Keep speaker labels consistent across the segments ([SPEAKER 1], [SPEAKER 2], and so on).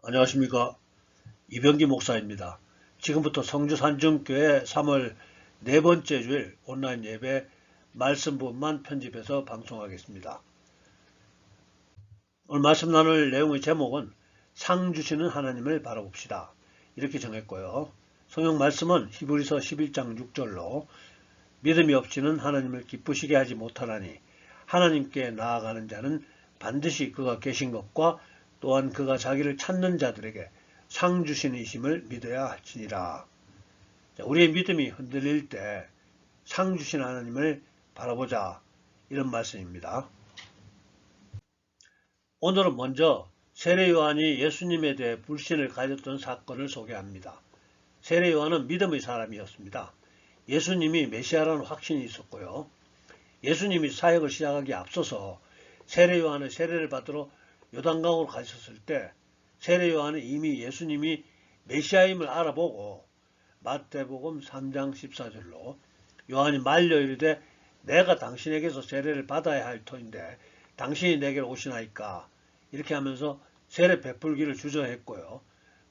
[SPEAKER 1] 안녕하십니까. 이병기 목사입니다. 지금부터 성주산중교회 3월 네 번째 주일 온라인 예배 말씀 부분만 편집해서 방송하겠습니다. 오늘 말씀 나눌 내용의 제목은 상 주시는 하나님을 바라봅시다. 이렇게 정했고요. 성경 말씀은 히브리서 11장 6절로 믿음이 없이는 하나님을 기쁘시게 하지 못하나니 하나님께 나아가는 자는 반드시 그가 계신 것과 또한 그가 자기를 찾는 자들에게 상 주시는 이심을 믿어야 할지니라. 우리의 믿음이 흔들릴 때 상 주신 하나님을 바라보자, 이런 말씀입니다. 오늘은 먼저 세례 요한이 예수님에 대해 불신을 가졌던 사건을 소개합니다. 세례 요한은 믿음의 사람이었습니다. 예수님이 메시아라는 확신이 있었고요. 예수님이 사역을 시작하기에 앞서서 세례 요한의 세례를 받으러 요단강으로 가셨을 때 세례 요한은 이미 예수님이 메시아임을 알아보고 마태복음 3장 14절로 요한이 말려 이르되 내가 당신에게서 세례를 받아야 할 터인데 당신이 내게로 오시나이까, 이렇게 하면서 세례 베풀기를 주저했고요.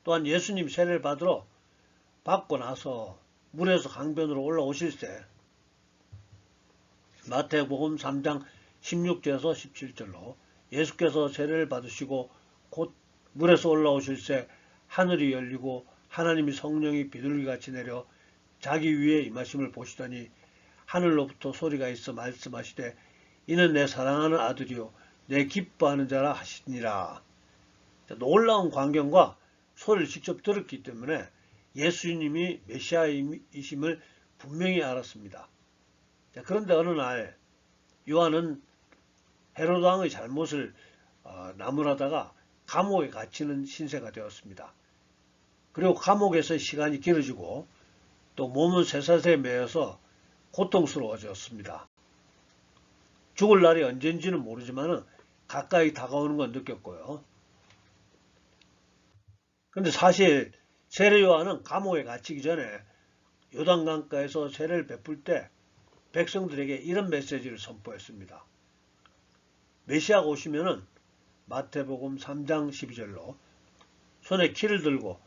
[SPEAKER 1] 또한 예수님 세례를 받고 나서 물에서 강변으로 올라오실때 마태복음 3장 16절에서 17절로 예수께서 세례를 받으시고 곧 물에서 올라오실새 하늘이 열리고 하나님이 성령이 비둘기같이 내려 자기 위에 임하심을 보시더니 하늘로부터 소리가 있어 말씀하시되 이는 내 사랑하는 아들이요 내 기뻐하는 자라 하시니라. 놀라운 광경과 소리를 직접 들었기 때문에 예수님이 메시아이심을 분명히 알았습니다. 그런데 어느 날 요한은 헤로드 왕의 잘못을 나무라다가 감옥에 갇히는 신세가 되었습니다. 그리고 감옥에서 시간이 길어지고 또 몸은 쇠사슬에 매여서 고통스러워졌습니다. 죽을 날이 언젠지는 모르지만 가까이 다가오는 건 느꼈고요. 그런데 사실 세례 요한은 감옥에 갇히기 전에 요단강가에서 세례를 베풀 때 백성들에게 이런 메시지를 선포했습니다. 메시아가 오시면은 마태복음 3장 12절로 손에 키를 들고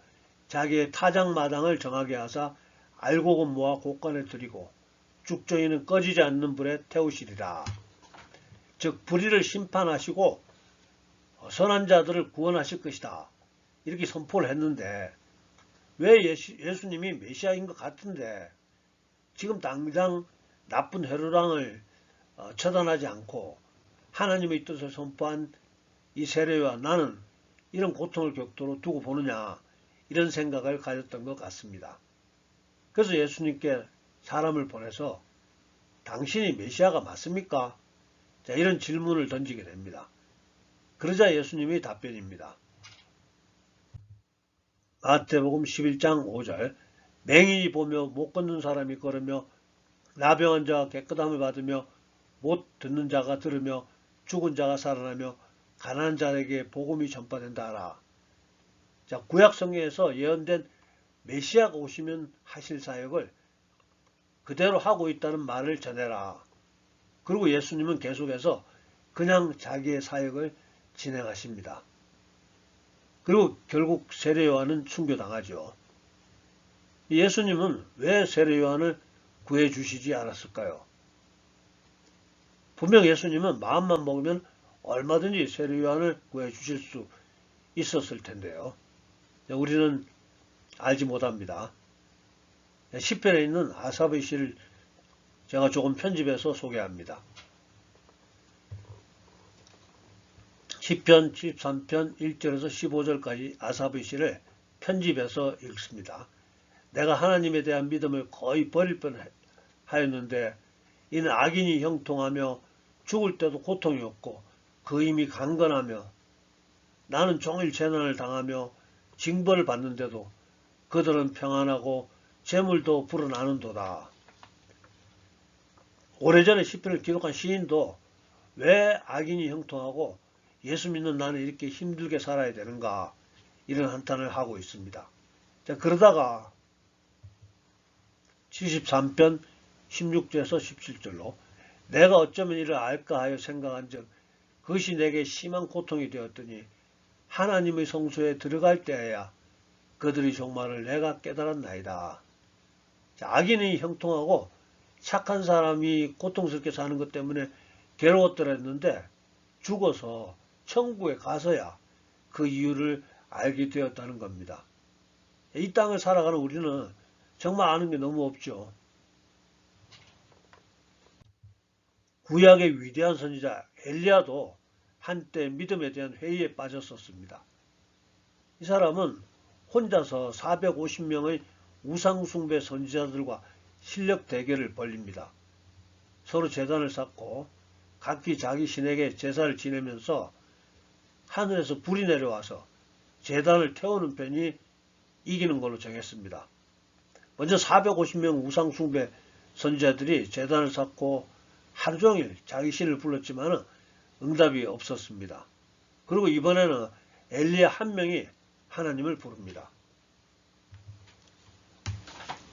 [SPEAKER 1] 자기의 타작마당을 정하게 하사 알곡은 모아 곳간에 들이고 죽정이는 꺼지지 않는 불에 태우시리라. 즉 불의를 심판하시고 선한 자들을 구원하실 것이다, 이렇게 선포를 했는데 왜 예수님이 메시아인 것 같은데 지금 당장 나쁜 헤롯 왕을 처단하지 않고 하나님의 뜻을 선포한 이 세례와 나는 이런 고통을 격도로 두고 보느냐, 이런 생각을 가졌던 것 같습니다. 그래서 예수님께 사람을 보내서 당신이 메시아가 맞습니까? 자, 이런 질문을 던지게 됩니다. 그러자 예수님의 답변입니다. 마태복음 11장 5절 맹인이 보며 못 걷는 사람이 걸으며 나병한 자가 깨끗함을 받으며 못 듣는 자가 들으며 죽은 자가 살아나며 가난한 자에게 복음이 전파된다 하라. 자, 구약 성경에서 예언된 메시아가 오시면 하실 사역을 그대로 하고 있다는 말을 전해라. 그리고 예수님은 계속해서 그냥 자기의 사역을 진행하십니다. 그리고 결국 세례 요한은 순교당하죠. 예수님은 왜 세례 요한을 구해주시지 않았을까요? 분명 예수님은 마음만 먹으면 얼마든지 세례 요한을 구해주실 수 있었을 텐데요. 우리는 알지 못합니다. 시편에 있는 아삽의 시를 제가 조금 편집해서 소개합니다. 시편 73편 1절에서 15절까지 아삽의 시를 편집해서 읽습니다. 내가 하나님에 대한 믿음을 거의 버릴 뻔하였는데 이는 악인이 형통하며 죽을 때도 고통이 없고 그 힘이 강건하며 나는 종일 재난을 당하며 징벌을 받는데도 그들은 평안하고 재물도 불어나는도다. 오래전에 시편을 기록한 시인도 왜 악인이 형통하고 예수 믿는 나는 이렇게 힘들게 살아야 되는가, 이런 한탄을 하고 있습니다. 자, 그러다가 73편 16절에서 17절로 내가 어쩌면 이를 알까 하여 생각한 적 그것이 내게 심한 고통이 되었더니 하나님의 성소에 들어갈 때에야 그들의 종말을 내가 깨달았나이다. 악인이 형통하고 착한 사람이 고통스럽게 사는 것 때문에 괴로웠더랬는데 죽어서 천국에 가서야 그 이유를 알게 되었다는 겁니다. 이 땅을 살아가는 우리는 정말 아는 게 너무 없죠. 구약의 위대한 선지자 엘리야도 한때 믿음에 대한 회의에 빠졌었습니다. 이 사람은 혼자서 450명의 우상숭배 선지자들과 실력 대결을 벌립니다. 서로 제단을 쌓고 각기 자기 신에게 제사를 지내면서 하늘에서 불이 내려와서 제단을 태우는 편이 이기는 걸로 정했습니다. 먼저 450명 우상숭배 선지자들이 제단을 쌓고 하루 종일 자기 신을 불렀지만 응답이 없었습니다. 그리고 이번에는 엘리야 한 명이 하나님을 부릅니다.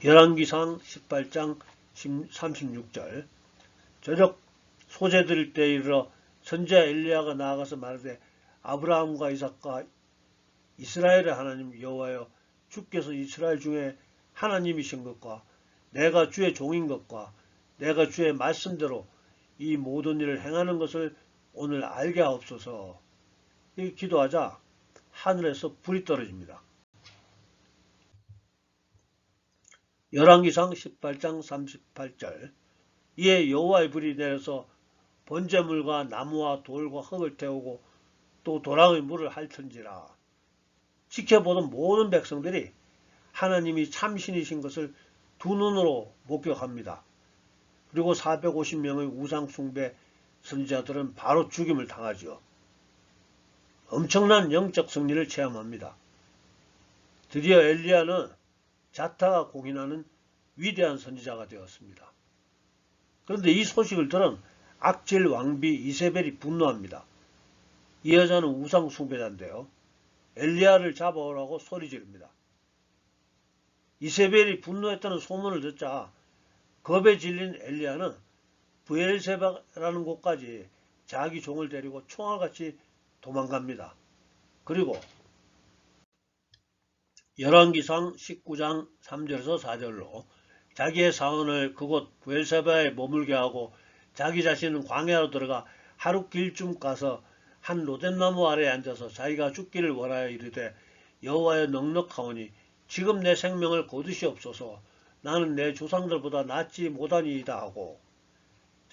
[SPEAKER 1] 열왕기상 18장 36절 저녁 소재 드릴 때에 이르러 선지자 엘리야가 나아가서 말하되 아브라함과 이삭과 이스라엘의 하나님 여호와여 주께서 이스라엘 중에 하나님이신 것과 내가 주의 종인 것과 내가 주의 말씀대로 이 모든 일을 행하는 것을 오늘 알게 하옵소서. 이 기도하자 하늘에서 불이 떨어집니다. 열왕기상 18장 38절 이에 여호와의 불이 내려서 번제물과 나무와 돌과 흙을 태우고 또 도랑의 물을 핥은지라. 지켜보던 모든 백성들이 하나님이 참신이신 것을 두 눈으로 목격합니다. 그리고 450명의 우상숭배 선지자들은 바로 죽임을 당하지요. 엄청난 영적 승리를 체험합니다. 드디어 엘리야는 자타가 공인하는 위대한 선지자가 되었습니다. 그런데 이 소식을 들은 악질 왕비 이세벨이 분노합니다. 이 여자는 우상 숭배자인데요. 엘리야를 잡아오라고 소리 지릅니다. 이세벨이 분노했다는 소문을 듣자 겁에 질린 엘리야는 브엘세바라는 곳까지 자기 종을 데리고 총알같이 도망갑니다. 그리고 열왕기상 19장 3절에서 4절로 자기의 사원을 그곳 브엘세바에 머물게 하고 자기 자신은 광야로 들어가 하루 길쯤 가서 한 로뎀나무 아래에 앉아서 자기가 죽기를 원하여 이르되 여호와여 넉넉하오니 지금 내 생명을 거두시옵소서. 나는 내 조상들보다 낫지 못하니이다 하고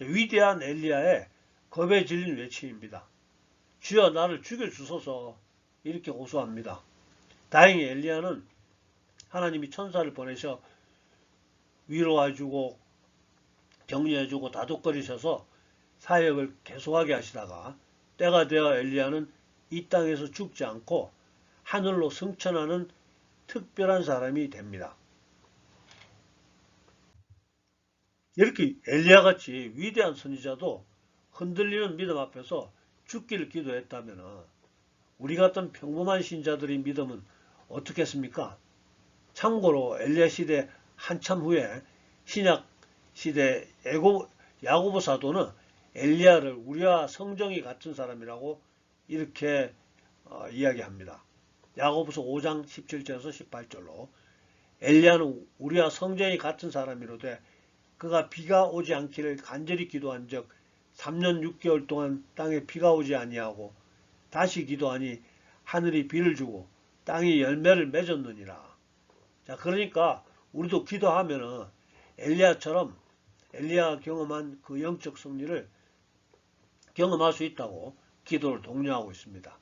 [SPEAKER 1] 위대한 엘리야의 겁에 질린 외침입니다. 주여 나를 죽여주소서 이렇게 호소합니다. 다행히 엘리야는 하나님이 천사를 보내셔 위로해주고 격려해주고 다독거리셔서 사역을 계속하게 하시다가 때가 되어 엘리야는 이 땅에서 죽지 않고 하늘로 승천하는 특별한 사람이 됩니다. 이렇게 엘리야같이 위대한 선지자도 흔들리는 믿음 앞에서 죽기를 기도했다면 우리 같은 평범한 신자들의 믿음은 어떻겠습니까? 참고로 엘리야 시대 한참 후에 신약 시대 야고보 사도는 엘리야를 우리와 성정이 같은 사람이라고 이렇게 이야기합니다. 야고보서 5장 17절에서 18절로 엘리야는 우리와 성정이 같은 사람이로되 그가 비가 오지 않기를 간절히 기도한 적 3년 6개월 동안 땅에 비가 오지 아니하고 다시 기도하니 하늘이 비를 주고 땅이 열매를 맺었느니라. 자, 그러니까 우리도 기도하면은 엘리야처럼 엘리야가 경험한 그 영적 승리를 경험할 수 있다고 기도를 독려하고 있습니다.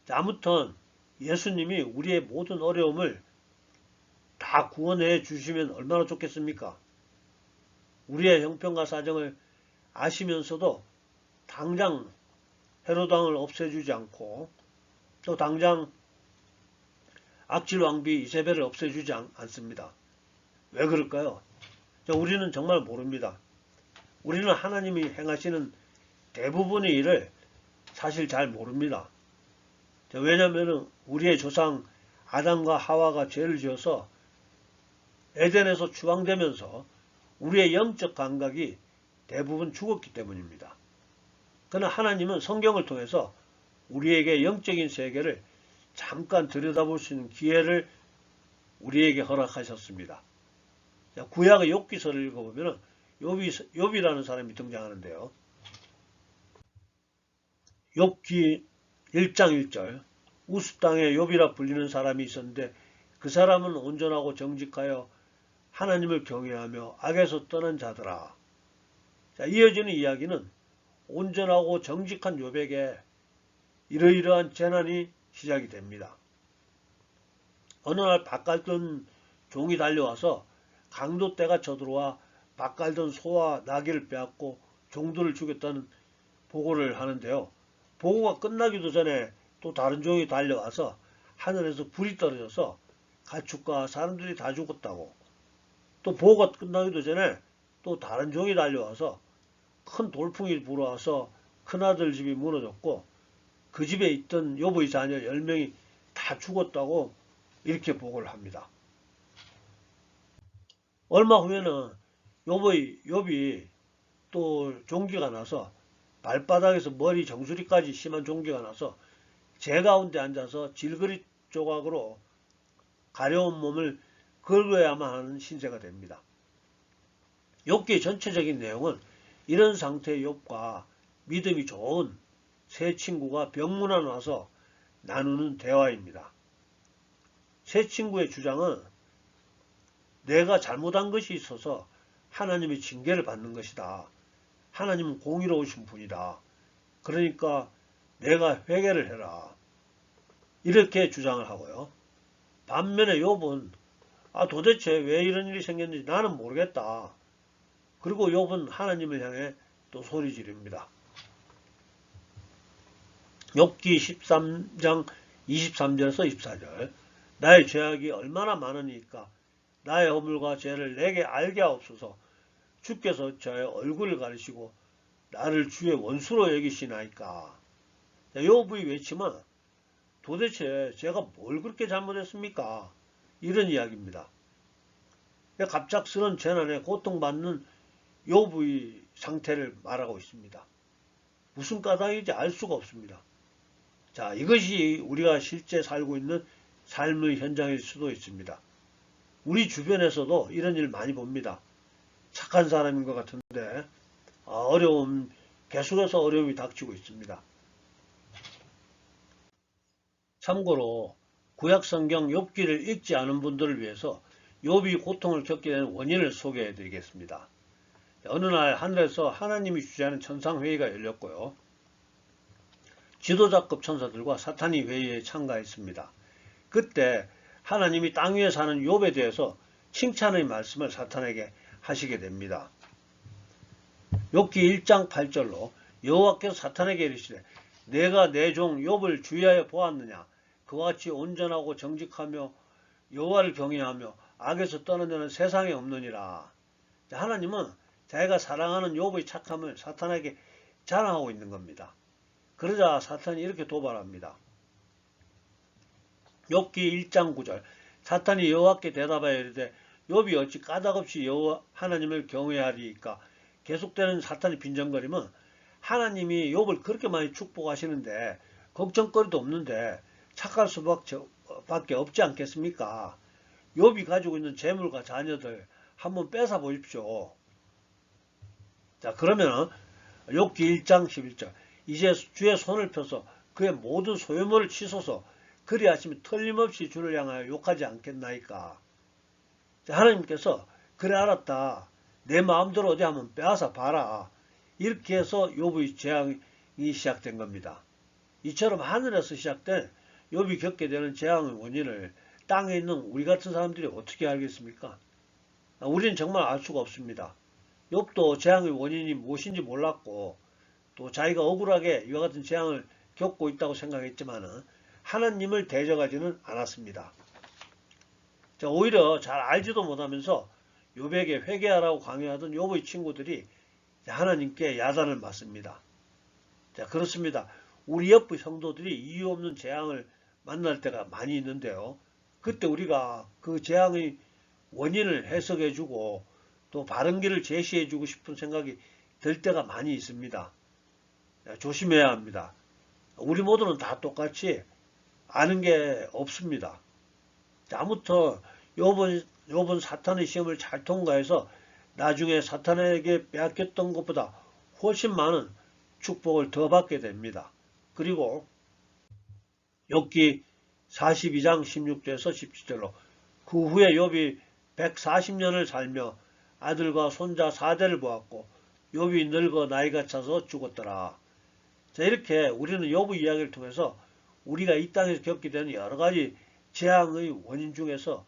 [SPEAKER 1] 자, 아무튼 예수님이 우리의 모든 어려움을 다 구원해 주시면 얼마나 좋겠습니까? 우리의 형편과 사정을 아시면서도 당장 헤롯 왕을 없애주지 않고 또 당장 악질 왕비 이세벨을 없애주지 않습니다. 왜 그럴까요? 우리는 정말 모릅니다. 우리는 하나님이 행하시는 대부분의 일을 사실 잘 모릅니다. 왜냐하면 우리의 조상 아담과 하와가 죄를 지어서 에덴에서 추방되면서 우리의 영적 감각이 대부분 죽었기 때문입니다. 그러나 하나님은 성경을 통해서 우리에게 영적인 세계를 잠깐 들여다볼 수 있는 기회를 우리에게 허락하셨습니다. 자, 구약의 욥기서를 읽어보면 욥이라는 사람이 등장하는데요. 욥기 1장 1절 우스 땅에 욥이라 불리는 사람이 있었는데 그 사람은 온전하고 정직하여 하나님을 경외하며 악에서 떠난 자더라. 자, 이어지는 이야기는 온전하고 정직한 욥에게 이러이러한 재난이 시작이 됩니다. 어느 날 밭갈던 종이 달려와서 강도떼가 쳐들어와 밭갈던 소와 나귀를 빼앗고 종들을 죽였다는 보고를 하는데요. 보고가 끝나기도 전에 또 다른 종이 달려와서 하늘에서 불이 떨어져서 가축과 사람들이 다 죽었다고, 또 보고가 끝나기도 전에 또 다른 종이 달려와서 큰 돌풍이 불어와서 큰아들 집이 무너졌고 그 집에 있던 욥의 자녀 10명이 다 죽었다고 이렇게 보고를 합니다. 얼마 후에는 욥이 또 종기가 나서 발바닥에서 머리 정수리까지 심한 종기가 나서 재 가운데 앉아서 질그릇 조각으로 가려운 몸을 긁어야만 하는 신세가 됩니다. 욥기의 전체적인 내용은 이런 상태의 욥과 믿음이 좋은 세 친구가 병문안 와서 나누는 대화입니다. 세 친구의 주장은 내가 잘못한 것이 있어서 하나님의 징계를 받는 것이다. 하나님은 공의로우신 분이다. 그러니까 내가 회개를 해라. 이렇게 주장을 하고요. 반면에 욥은 도대체 왜 이런 일이 생겼는지 나는 모르겠다. 그리고 욥은 하나님을 향해 또 소리 지릅니다. 욥기 13장 23절에서 24절 나의 죄악이 얼마나 많으니까 나의 허물과 죄를 내게 알게 하옵소서. 주께서 저의 얼굴을 가리시고 나를 주의 원수로 여기시나이까. 욥의 외침은 도대체 제가 뭘 그렇게 잘못했습니까? 이런 이야기입니다. 갑작스런 재난에 고통받는 욥의 상태를 말하고 있습니다. 무슨 까닭인지 알 수가 없습니다. 자, 이것이 우리가 실제 살고 있는 삶의 현장일 수도 있습니다. 우리 주변에서도 이런 일 많이 봅니다. 착한 사람인 것 같은데 계속해서 어려움이 닥치고 있습니다. 참고로 구약성경 욥기를 읽지 않은 분들을 위해서 욥이 고통을 겪게 된 원인을 소개해 드리겠습니다. 어느 날 하늘에서 하나님이 주재하는 천상회의가 열렸고요. 지도자급 천사들과 사탄이 회의에 참가했습니다. 그때 하나님이 땅 위에 사는 욥에 대해서 칭찬의 말씀을 사탄에게 하시게 됩니다. 욥기 1장 8절로 여호와께서 사탄에게 이르시되 내가 내 종 욥을 주의하여 보았느냐. 그와 같이 온전하고 정직하며 여호와를 경외하며 악에서 떠난 자는 세상에 없느니라. 하나님은 자기가 사랑하는 욥의 착함을 사탄에게 자랑하고 있는 겁니다. 그러자 사탄이 이렇게 도발합니다. 욥기 1장 9절 사탄이 여호와께 대답하여 이르되 욥이 어찌 까닭없이 여호와 하나님을 경외하리이까. 계속되는 사탄의 빈정거림은 하나님이 욥을 그렇게 많이 축복하시는데 걱정거리도 없는데 착할 수밖에 없지 않겠습니까? 욥이 가지고 있는 재물과 자녀들 한번 뺏어 보십시오. 자, 그러면 욥기 1장 11절 이제 주의 손을 펴서 그의 모든 소유물을 치소서 그리하시면 틀림없이 주를 향하여 욕하지 않겠나이까. 자, 하나님께서 그래 알았다. 내 마음대로 어디 한번 빼앗아 봐라. 이렇게 해서 욥의 재앙이 시작된 겁니다. 이처럼 하늘에서 시작된 욥이 겪게 되는 재앙의 원인을 땅에 있는 우리 같은 사람들이 어떻게 알겠습니까? 우리는 정말 알 수가 없습니다. 욥도 재앙의 원인이 무엇인지 몰랐고 또 자기가 억울하게 이와 같은 재앙을 겪고 있다고 생각했지만 하나님을 대적하지는 않았습니다. 자, 오히려 잘 알지도 못하면서 욥에게 회개하라고 강요하던 욥의 친구들이 하나님께 야단을 맞습니다. 자, 그렇습니다. 우리 옆의 성도들이 이유 없는 재앙을 만날 때가 많이 있는데요. 그때 우리가 그 재앙의 원인을 해석해주고 또 바른 길을 제시해주고 싶은 생각이 들 때가 많이 있습니다. 조심해야 합니다. 우리 모두는 다 똑같이 아는 게 없습니다. 아무튼 요번 사탄의 시험을 잘 통과해서 나중에 사탄에게 빼앗겼던 것보다 훨씬 많은 축복을 더 받게 됩니다. 그리고 욥기 42장 16절에서 17절로 그 후에 욥이 140년을 살며 아들과 손자 4대를 보았고 욥이 늙어 나이가 차서 죽었더라. 자, 이렇게 우리는 욥의 이야기를 통해서 우리가 이 땅에서 겪게 되는 여러 가지 재앙의 원인 중에서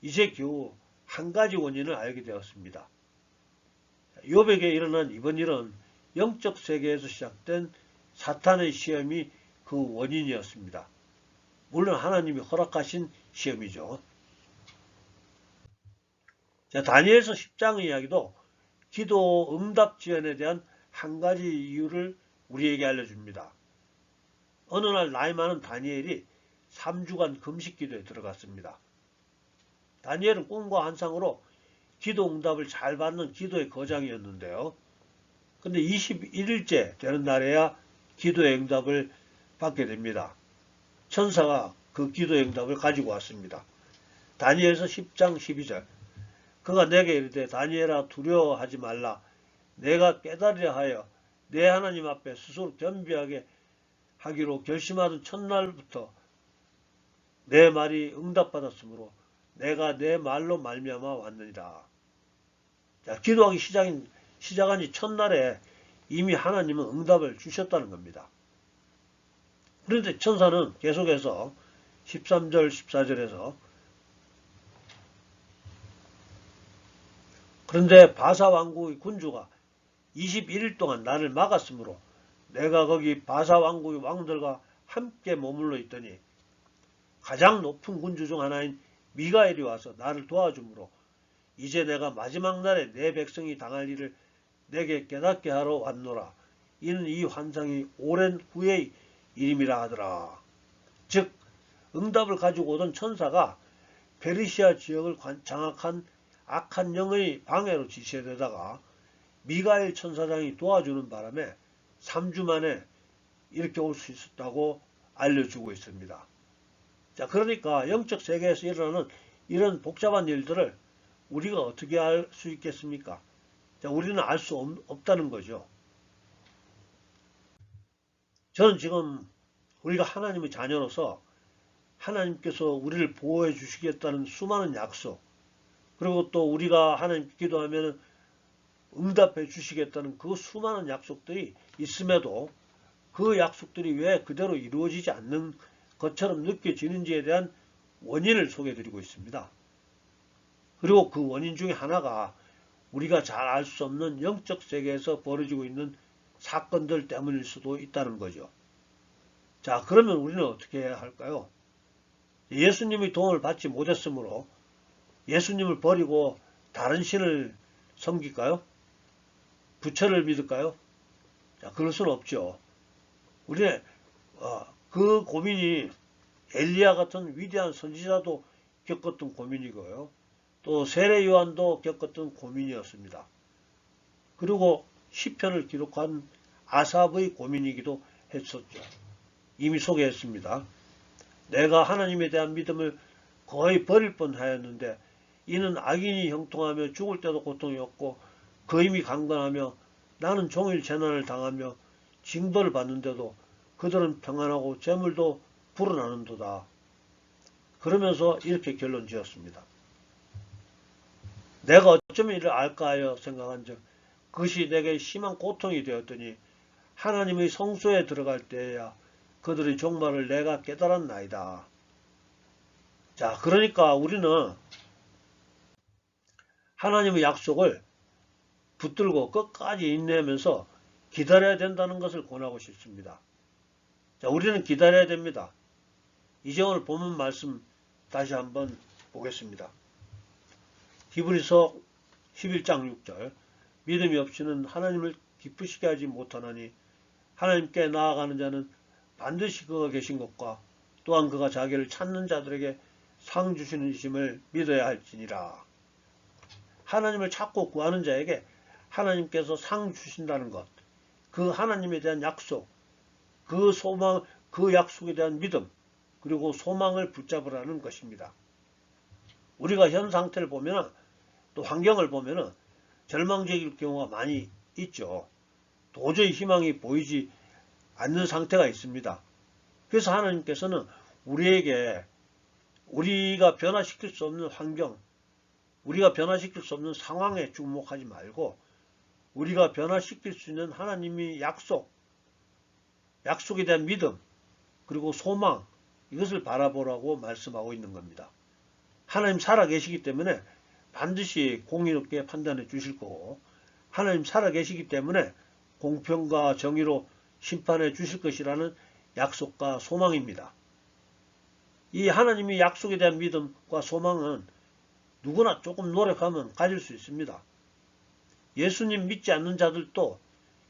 [SPEAKER 1] 이제 겨우 한 가지 원인을 알게 되었습니다. 욥에게 일어난 이번 일은 영적 세계에서 시작된 사탄의 시험이 그 원인이었습니다. 물론 하나님이 허락하신 시험이죠. 자, 다니엘서 10장의 이야기도 기도 응답 지연에 대한 한 가지 이유를 우리에게 알려줍니다. 어느 날 나이 많은 다니엘이 3주간 금식 기도에 들어갔습니다. 다니엘은 꿈과 환상으로 기도 응답을 잘 받는 기도의 거장이었는데요. 근데 21일째 되는 날에야 기도의 응답을 받게 됩니다. 천사가 그 기도의 응답을 가지고 왔습니다. 다니엘서 10장 12절 그가 내게 이르되 다니엘아 두려워하지 말라. 내가 깨달으려 하여 내 하나님 앞에 스스로 겸비하게 하기로 결심하던 첫날부터 내 말이 응답받았으므로 내가 내 말로 말미암아 왔느니라. 자, 기도하기 시작한 지 첫날에 이미 하나님은 응답을 주셨다는 겁니다. 그런데 천사는 계속해서 13절 14절에서 그런데 바사 왕국의 군주가 21일 동안 나를 막았으므로 내가 거기 바사 왕국의 왕들과 함께 머물러 있더니 가장 높은 군주 중 하나인 미가엘이 와서 나를 도와주므로 이제 내가 마지막 날에 내 백성이 당할 일을 내게 깨닫게 하러 왔노라. 이는 이 환상이 오랜 후의 일임이라 하더라. 즉 응답을 가지고 오던 천사가 페르시아 지역을 장악한 악한 영의 방해로 지시되다가 미가엘 천사장이 도와주는 바람에 3주 만에 이렇게 올 수 있었다고 알려주고 있습니다. 자, 그러니까 영적 세계에서 일어나는 이런 복잡한 일들을 우리가 어떻게 알 수 있겠습니까? 자, 우리는 알 수 없다는 거죠. 저는 지금 우리가 하나님의 자녀로서 하나님께서 우리를 보호해 주시겠다는 수많은 약속, 그리고 또 우리가 하나님께 기도하면 응답해 주시겠다는 그 수많은 약속들이 있음에도 그 약속들이 왜 그대로 이루어지지 않는 것처럼 느껴지는지에 대한 원인을 소개해드리고 있습니다. 그리고 그 원인 중에 하나가 우리가 잘 알 수 없는 영적 세계에서 벌어지고 있는 사건들 때문일 수도 있다는 거죠. 자, 그러면 우리는 어떻게 해야 할까요? 예수님의 도움을 받지 못했으므로 예수님을 버리고 다른 신을 섬길까요? 부처를 믿을까요? 자, 그럴 수는 없죠. 우리의 그 고민이 엘리야 같은 위대한 선지자도 겪었던 고민이고요. 또 세례 요한도 겪었던 고민이었습니다. 그리고 시편을 기록한 아삽의 고민이기도 했었죠. 이미 소개했습니다. 내가 하나님에 대한 믿음을 거의 버릴 뻔하였는데 이는 악인이 형통하며 죽을 때도 고통이었고 거임이 강건하며 나는 종일 재난을 당하며 징벌을 받는데도 그들은 평안하고 재물도 불어나는도다. 그러면서 이렇게 결론 지었습니다. 내가 어쩌면 이를 알까 하여 생각한 적 그것이 내게 심한 고통이 되었더니 하나님의 성소에 들어갈 때에야 그들의 종말을 내가 깨달았나이다. 자, 그러니까 우리는 하나님의 약속을 붙들고 끝까지 인내하면서 기다려야 된다는 것을 권하고 싶습니다. 자, 우리는 기다려야 됩니다. 이제 오늘 본문 말씀 다시 한번 보겠습니다. 히브리서 11장 6절 믿음이 없이는 하나님을 기쁘시게 하지 못하나니 하나님께 나아가는 자는 반드시 그가 계신 것과 또한 그가 자기를 찾는 자들에게 상 주시는 이심을 믿어야 할지니라. 하나님을 찾고 구하는 자에게 하나님께서 상 주신다는 것, 그 하나님에 대한 약속, 그 소망, 그 약속에 대한 믿음, 그리고 소망을 붙잡으라는 것입니다. 우리가 현 상태를 보면, 또 환경을 보면 절망적일 경우가 많이 있죠. 도저히 희망이 보이지 않는 상태가 있습니다. 그래서 하나님께서는 우리에게 우리가 변화시킬 수 없는 환경, 우리가 변화시킬 수 없는 상황에 주목하지 말고 우리가 변화시킬 수 있는 하나님의 약속에 대한 믿음, 그리고 소망, 이것을 바라보라고 말씀하고 있는 겁니다. 하나님 살아계시기 때문에 반드시 공의롭게 판단해 주실 거고, 하나님 살아계시기 때문에 공평과 정의로 심판해 주실 것이라는 약속과 소망입니다. 이 하나님의 약속에 대한 믿음과 소망은 누구나 조금 노력하면 가질 수 있습니다. 예수님 믿지 않는 자들도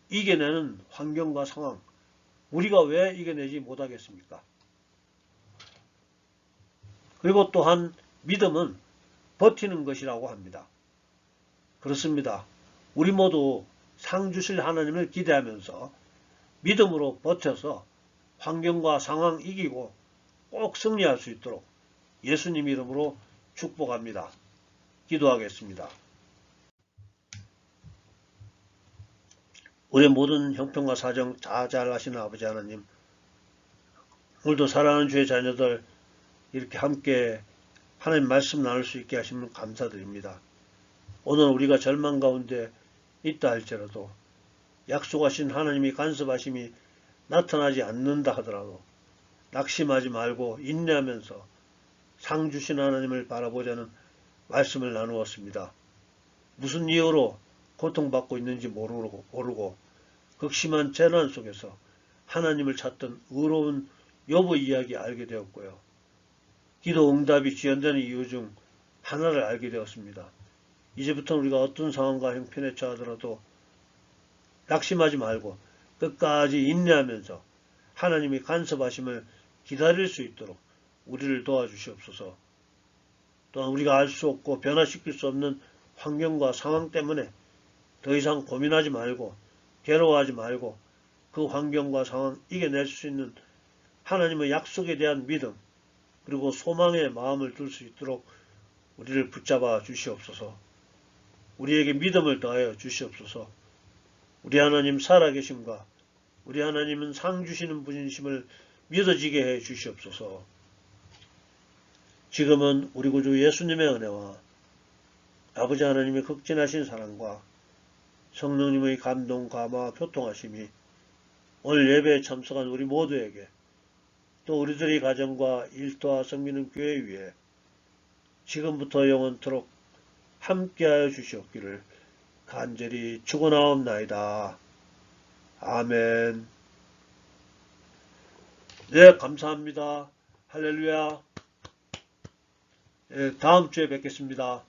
[SPEAKER 1] 이겨내는 환경과 상황, 우리가 왜 이겨내지 못하겠습니까? 그리고 또한 믿음은 버티는 것이라고 합니다. 그렇습니다. 우리 모두 상 주실 하나님을 기대하면서 믿음으로 버텨서 환경과 상황 이기고 꼭 승리할 수 있도록 예수님 이름으로 축복합니다. 기도하겠습니다. 우리 모든 형편과 사정 다 잘 아시는 아버지 하나님, 오늘도 사랑하는 주의 자녀들 이렇게 함께 하나님 말씀 나눌 수 있게 하시면 감사드립니다. 오늘 우리가 절망 가운데 있다 할지라도 약속하신 하나님이 간섭하심이 나타나지 않는다 하더라도 낙심하지 말고 인내하면서 상 주신 하나님을 바라보자는 말씀을 나누었습니다. 무슨 이유로 고통받고 있는지 모르고 극심한 재난 속에서 하나님을 찾던 의로운 욥의 이야기 알게 되었고요. 기도 응답이 지연되는 이유 중 하나를 알게 되었습니다. 이제부터 우리가 어떤 상황과 형편에 처하더라도 낙심하지 말고 끝까지 인내하면서 하나님이 간섭하심을 기다릴 수 있도록 우리를 도와주시옵소서. 또한 우리가 알 수 없고 변화시킬 수 없는 환경과 상황 때문에 더 이상 고민하지 말고 괴로워하지 말고 그 환경과 상황 이겨낼 수 있는 하나님의 약속에 대한 믿음, 그리고 소망의 마음을 둘 수 있도록 우리를 붙잡아 주시옵소서. 우리에게 믿음을 더하여 주시옵소서. 우리 하나님 살아계심과 우리 하나님은 상 주시는 분이심을 믿어지게 해 주시옵소서. 지금은 우리 구주 예수님의 은혜와 아버지 하나님의 극진하신 사랑과 성령님의 감동, 감화, 교통하심이 오늘 예배에 참석한 우리 모두에게, 또 우리들의 가정과 일터와 섬기는 교회 위에 지금부터 영원토록 함께하여 주시옵기를 간절히 축원하옵나이다. 아멘. 네, 감사합니다. 할렐루야. 네, 다음 주에 뵙겠습니다.